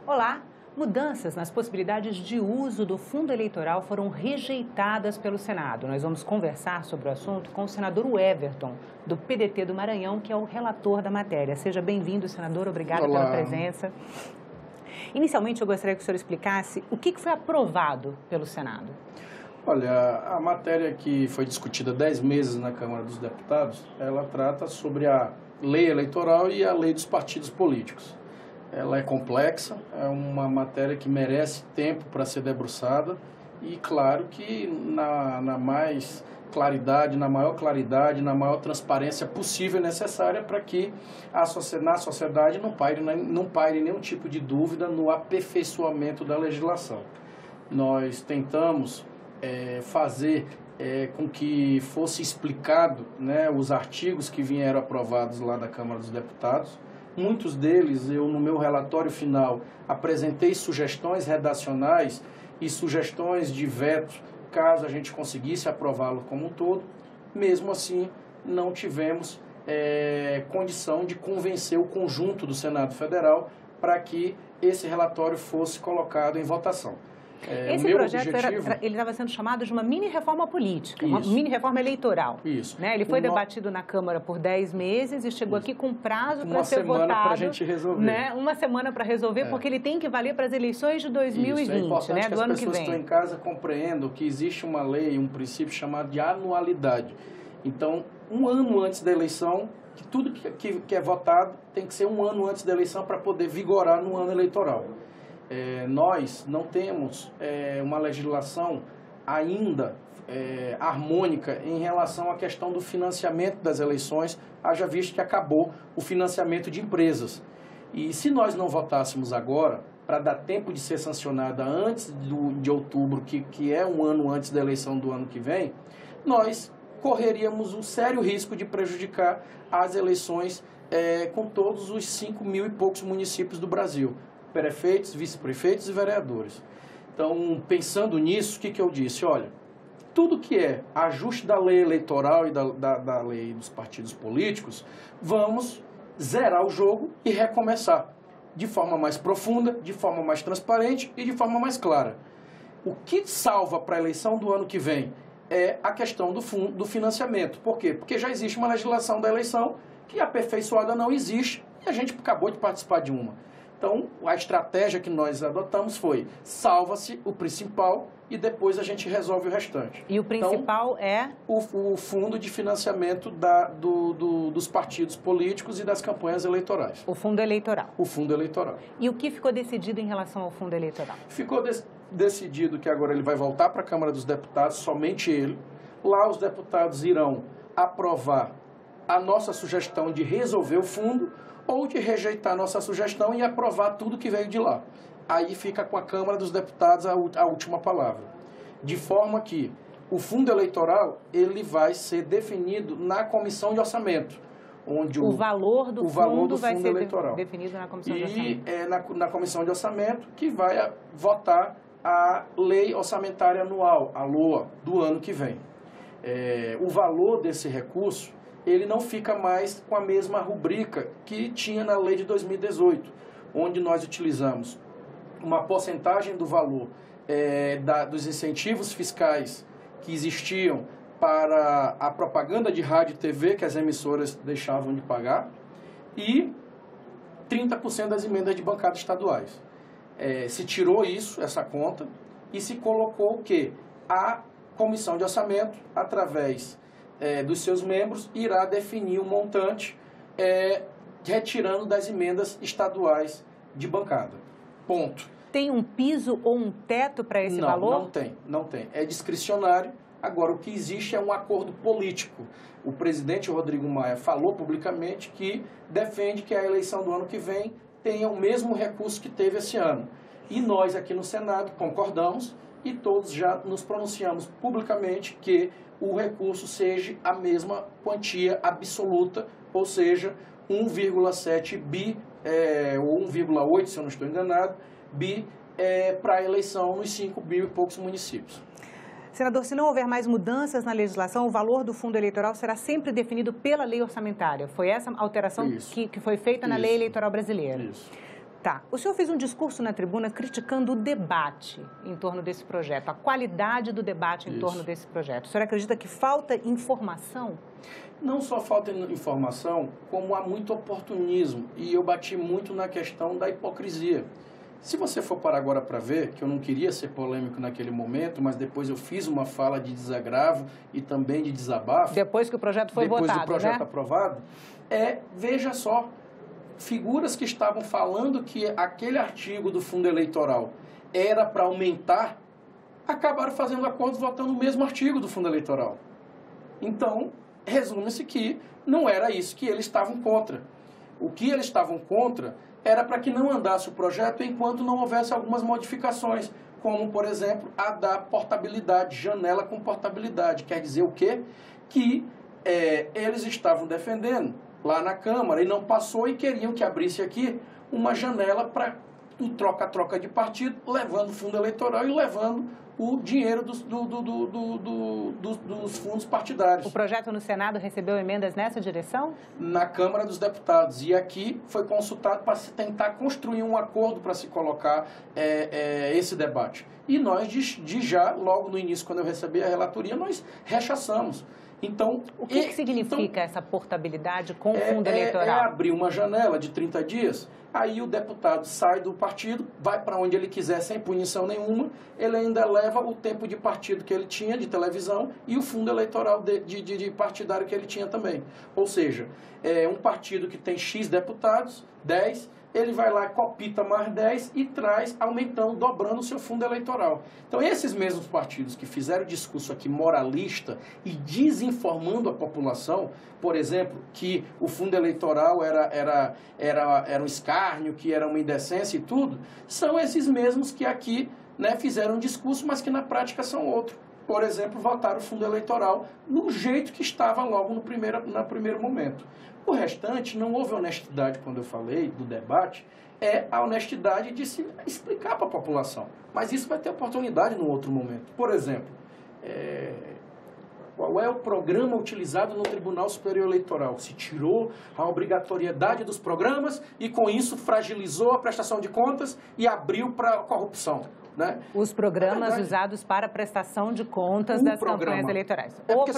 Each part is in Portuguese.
Olá! Mudanças nas possibilidades de uso do fundo eleitoral foram rejeitadas pelo Senado. Nós vamos conversar sobre o assunto com o senador Everton, do PDT do Maranhão, que é o relator da matéria. Seja bem-vindo, senador. Obrigada pela presença. Inicialmente, eu gostaria que o senhor explicasse o que foi aprovado pelo Senado. Olha, a matéria que foi discutida 10 meses na Câmara dos Deputados, ela trata sobre a lei eleitoral e a lei dos partidos políticos. Ela é complexa, é uma matéria que merece tempo para ser debruçada e, claro, que na mais claridade, na maior claridade, na maior transparência possível e necessária para que na sociedade não paire nenhum tipo de dúvida no aperfeiçoamento da legislação. Nós tentamos fazer com que fosse explicado, né, os artigos que vieram aprovados lá da Câmara dos Deputados. Muitos deles, eu no meu relatório final apresentei sugestões redacionais e sugestões de veto, caso a gente conseguisse aprová-lo como um todo. Mesmo assim, não tivemos condição de convencer o conjunto do Senado Federal para que esse relatório fosse colocado em votação. Esse projeto ele estava sendo chamado de uma mini-reforma política, uma mini-reforma eleitoral. Isso. Né? Ele foi debatido na Câmara por 10 meses e chegou aqui com prazo para ser votado. Uma semana para a gente resolver. Né? Uma semana para resolver, porque ele tem que valer para as eleições de 2020, Isso. É importante né? do ano que vem. Que as pessoas que estão em casa compreendam que existe uma lei, um princípio chamado de anualidade. Então, um ano antes da eleição, que tudo que é votado tem que ser um ano antes da eleição para poder vigorar no ano eleitoral. Nós não temos uma legislação ainda harmônica em relação à questão do financiamento das eleições, haja visto que acabou o financiamento de empresas. E se nós não votássemos agora, para dar tempo de ser sancionada antes de outubro, que é um ano antes da eleição do ano que vem, nós correríamos um sério risco de prejudicar as eleições com todos os 5.000 e poucos municípios do Brasil. Prefeitos, vice-prefeitos e vereadores. Então, pensando nisso, o que eu disse? Olha, tudo que é ajuste da lei eleitoral e da lei dos partidos políticos, vamos zerar o jogo e recomeçar de forma mais profunda, de forma mais transparente e de forma mais clara. O que salva para a eleição do ano que vem é a questão do financiamento. Por quê? Porque já existe uma legislação da eleição que aperfeiçoada não existe e a gente acabou de participar de uma. Então, a estratégia que nós adotamos foi salva-se o principal e depois a gente resolve o restante. E o principal é? O fundo de financiamento dos partidos políticos e das campanhas eleitorais. O fundo eleitoral. O fundo eleitoral. E o que ficou decidido em relação ao fundo eleitoral? Ficou decidido que agora ele vai voltar para a Câmara dos Deputados, somente ele. Lá os deputados irão aprovar a nossa sugestão de resolver o fundo ou de rejeitar a nossa sugestão e aprovar tudo que veio de lá. Aí fica com a Câmara dos Deputados a última palavra. De forma que o fundo eleitoral ele vai ser definido na Comissão de Orçamento, onde o valor do fundo vai ser eleitoral definido na Comissão de Orçamento. E na Comissão de Orçamento que vai votar a Lei Orçamentária Anual, a LOA, do ano que vem. O valor desse recurso ele não fica mais com a mesma rubrica que tinha na lei de 2018, onde nós utilizamos uma porcentagem do valor dos incentivos fiscais que existiam para a propaganda de rádio e TV que as emissoras deixavam de pagar e 30% das emendas de bancada estaduais. Se tirou essa conta e se colocou o quê? A Comissão de Orçamento, através dos seus membros, irá definir um montante retirando das emendas estaduais de bancada. Ponto. Tem um piso ou um teto para esse valor? Não tem. É discricionário. Agora, o que existe é um acordo político. O presidente Rodrigo Maia falou publicamente que defende que a eleição do ano que vem tenha o mesmo recurso que teve esse ano. E nós aqui no Senado concordamos e todos já nos pronunciamos publicamente que o recurso seja a mesma quantia absoluta, ou seja, 1,7 bi, ou 1,8, se eu não estou enganado, bi para a eleição nos 5.000 e poucos municípios. Senador, se não houver mais mudanças na legislação, o valor do fundo eleitoral será sempre definido pela lei orçamentária. Foi essa alteração que foi feita na lei eleitoral brasileira. Isso. Tá. O senhor fez um discurso na tribuna criticando o debate em torno desse projeto, a qualidade do debate em torno desse projeto. O senhor acredita que falta informação? Não só falta informação, como há muito oportunismo. E eu bati muito na questão da hipocrisia. Se você for parar agora para ver, que eu não queria ser polêmico naquele momento, mas depois eu fiz uma fala de desagravo e também de desabafo. Depois que o projeto foi votado, depois do projeto né? aprovado, veja só, figuras que estavam falando que aquele artigo do fundo eleitoral era para aumentar, acabaram fazendo acordos votando o mesmo artigo do fundo eleitoral. Então, resume-se que não era isso que eles estavam contra. O que eles estavam contra era para que não andasse o projeto enquanto não houvesse algumas modificações, como, por exemplo, a da portabilidade, janela com portabilidade. Quer dizer o quê? Que eles estavam defendendo lá na Câmara e não passou e queriam que abrisse aqui uma janela para o troca-troca de partido, levando o fundo eleitoral e levando o dinheiro dos fundos partidários. O projeto no Senado recebeu emendas nessa direção? Na Câmara dos Deputados. E aqui foi consultado para se tentar construir um acordo para se colocar esse debate. E nós, já, logo no início, quando eu recebi a relatoria, nós rechaçamos. Então, o que significa essa portabilidade com o fundo eleitoral? É abrir uma janela de 30 dias, aí o deputado sai do partido, vai para onde ele quiser sem punição nenhuma, ele ainda leva o tempo de partido que ele tinha, de televisão, e o fundo eleitoral de partidário que ele tinha também. Ou seja, um partido que tem X deputados, 10, ele vai lá, copita mais 10 e traz, aumentando, dobrando o seu fundo eleitoral. Então, esses mesmos partidos que fizeram discurso aqui moralista e desinformando a população, por exemplo, que o fundo eleitoral era um escárnio, que era uma indecência e tudo, são esses mesmos que aqui, né, fizeram um discurso, mas que na prática são outro. Por exemplo, votaram o fundo eleitoral no jeito que estava logo no primeiro momento. O restante, não houve honestidade quando eu falei do debate, a honestidade de se explicar para a população. Mas isso vai ter oportunidade num outro momento. Por exemplo, qual é o programa utilizado no Tribunal Superior Eleitoral? Se tirou a obrigatoriedade dos programas e com isso fragilizou a prestação de contas e abriu para a corrupção. Né? Os programas usados para prestação de contas das campanhas eleitorais. Porque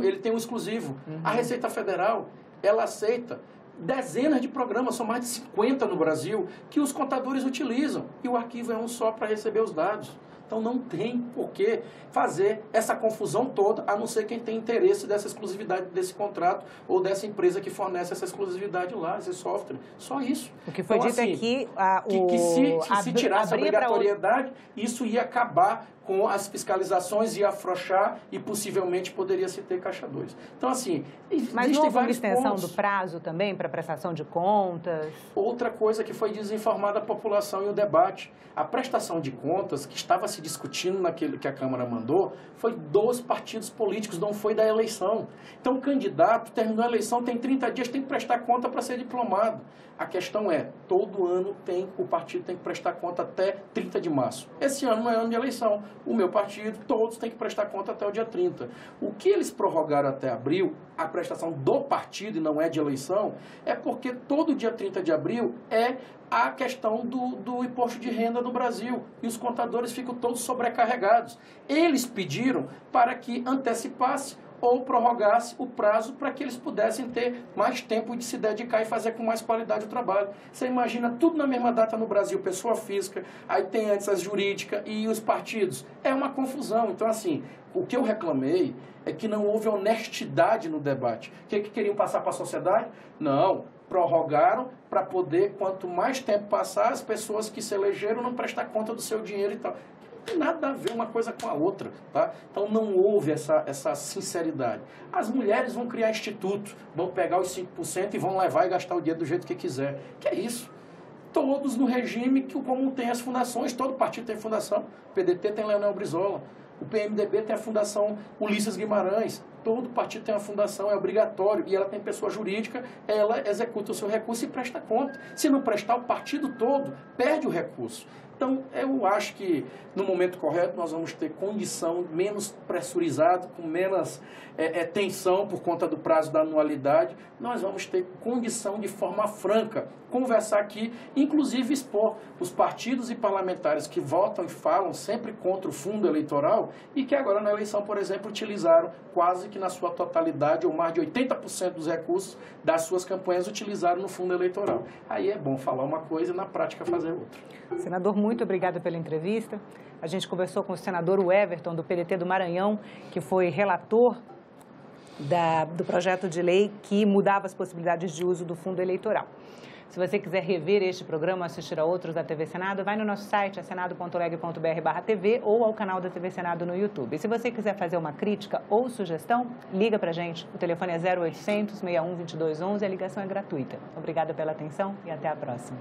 ele tem um exclusivo. Uhum. A Receita Federal, ela aceita dezenas de programas, são mais de 50 no Brasil, que os contadores utilizam. E o arquivo é um só para receber os dados. Então não tem por que fazer essa confusão toda, a não ser quem tem interesse dessa exclusividade desse contrato ou dessa empresa que fornece essa exclusividade lá, esse software. Só isso. O que foi então, dito assim, aqui... se tirasse a obrigatoriedade, isso ia acabar com as fiscalizações, ia afrouxar e possivelmente poderia se ter caixa 2. Então, assim, mas não houve uma extensão do prazo também para prestação de contas? Outra coisa que foi desinformada a população e o debate. A prestação de contas que estava se discutindo naquele que a Câmara mandou foi dos partidos políticos, não foi da eleição. Então, o candidato terminou a eleição, tem 30 dias, tem que prestar conta para ser diplomado. A questão é, todo ano o partido tem que prestar conta até 30 de março. Esse ano não é ano de eleição. O meu partido, todos têm que prestar conta até o dia 30. O que eles prorrogaram até abril, a prestação do partido e não é de eleição, é porque todo dia 30 de abril é a questão do imposto de renda no Brasil. E os contadores ficam todos sobrecarregados. Eles pediram para que antecipasse ou prorrogasse o prazo para que eles pudessem ter mais tempo de se dedicar e fazer com mais qualidade o trabalho. Você imagina tudo na mesma data no Brasil, pessoa física, aí tem antes as jurídicas e os partidos. É uma confusão. Então, assim, o que eu reclamei é que não houve honestidade no debate. O que queriam passar para a sociedade? Não, prorrogaram para poder, quanto mais tempo passar, as pessoas que se elegeram não prestar conta do seu dinheiro e tal. Não tem nada a ver uma coisa com a outra, tá? Então não houve essa sinceridade. As mulheres vão criar instituto, vão pegar os 5% e vão levar e gastar o dinheiro do jeito que quiser. Que é isso? Todos no regime que como tem as fundações, todo partido tem fundação. O PDT tem Leonel Brizola, o PMDB tem a Fundação Ulisses Guimarães. Todo partido tem uma fundação, é obrigatório, e ela tem pessoa jurídica, ela executa o seu recurso e presta conta. Se não prestar, o partido todo perde o recurso. Então, eu acho que no momento correto nós vamos ter condição menos pressurizado, com menos tensão por conta do prazo da anualidade. Nós vamos ter condição de forma franca conversar aqui, inclusive expor os partidos e parlamentares que votam e falam sempre contra o fundo eleitoral e que agora na eleição, por exemplo, utilizaram quase que na sua totalidade ou mais de 80% dos recursos das suas campanhas utilizaram no fundo eleitoral. Aí é bom falar uma coisa e na prática fazer outra. Senador, muito obrigada pela entrevista. A gente conversou com o senador Everton, do PDT do Maranhão, que foi relator do projeto de lei que mudava as possibilidades de uso do fundo eleitoral. Se você quiser rever este programa ou assistir a outros da TV Senado, vai no nosso site, senado.leg.br/TV ou ao canal da TV Senado no YouTube. E se você quiser fazer uma crítica ou sugestão, liga pra gente. O telefone é 0800 61 2211, a ligação é gratuita. Obrigada pela atenção e até a próxima.